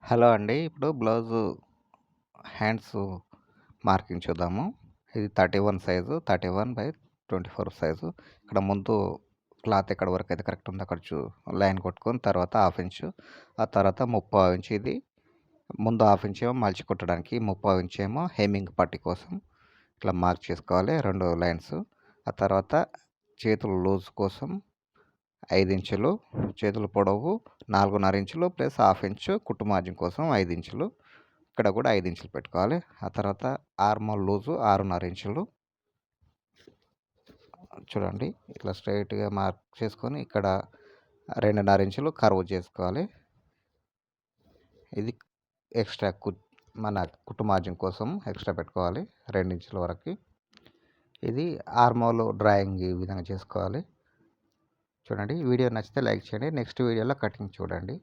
Hello అండి. ఇప్పుడు blouse hands marking చూద్దాము. ఇది 31 సైజు, 31/24 సైజు. ఇక్కడ ముందు క్లాత్ ఎక్కడి వరకైతే కరెక్ట్ ఉందో అక్కడ లైన్ కొట్టుకొని తర్వాత హాఫ్ ఇంచు, ఆ తర్వాత ముప్పావు ఇంచు ఇది ముందు హాఫ్ ఇంచ్ ఏమో మలిచి కుట్టడానికి, ముప్పావు ఇంచ్ ఏమో హెమ్మింగ్ పట్టీ కోసం ఇట్లా మార్క్ చేసుకోవాలి 2 లైన్స్. ఆ తర్వాత చేతుల లూజ్ కోసం 5 ఇంచులు, చేతుల పొడవు 4.5 ఇంచులు ప్లస్ హాఫ్ ఇంచు కుట్టు మార్జిన్ కోసం 5 ఇంచులు. ఇక్కడ కూడా 5 ఇంచులు పెట్టుకోవాలి. ఆ తర్వాత ఆర్మోల్ లూజు 6.5 ఇంచులు. చూడండి ఇట్లా స్ట్రైట్‌గా మార్క్ చేసుకొని ఇక్కడ 2.5 ఇంచులు కర్వ్ చేసుకోవాలి. ఇది ఎక్స్ట్రా మన కుట్టు మార్జిన్ కోసం ఎక్స్ట్రా పెట్టుకోవాలి 2 ఇంచుల వరకి. ఇది ఆర్మోల్ డ్రాయింగ్ ఈ విధంగా చేసుకోవాలి. చూడండి వీడియో నచ్చితే లైక్ చేయండి. నెక్స్ట్ వీడియోలో కటింగ్ చూడండి.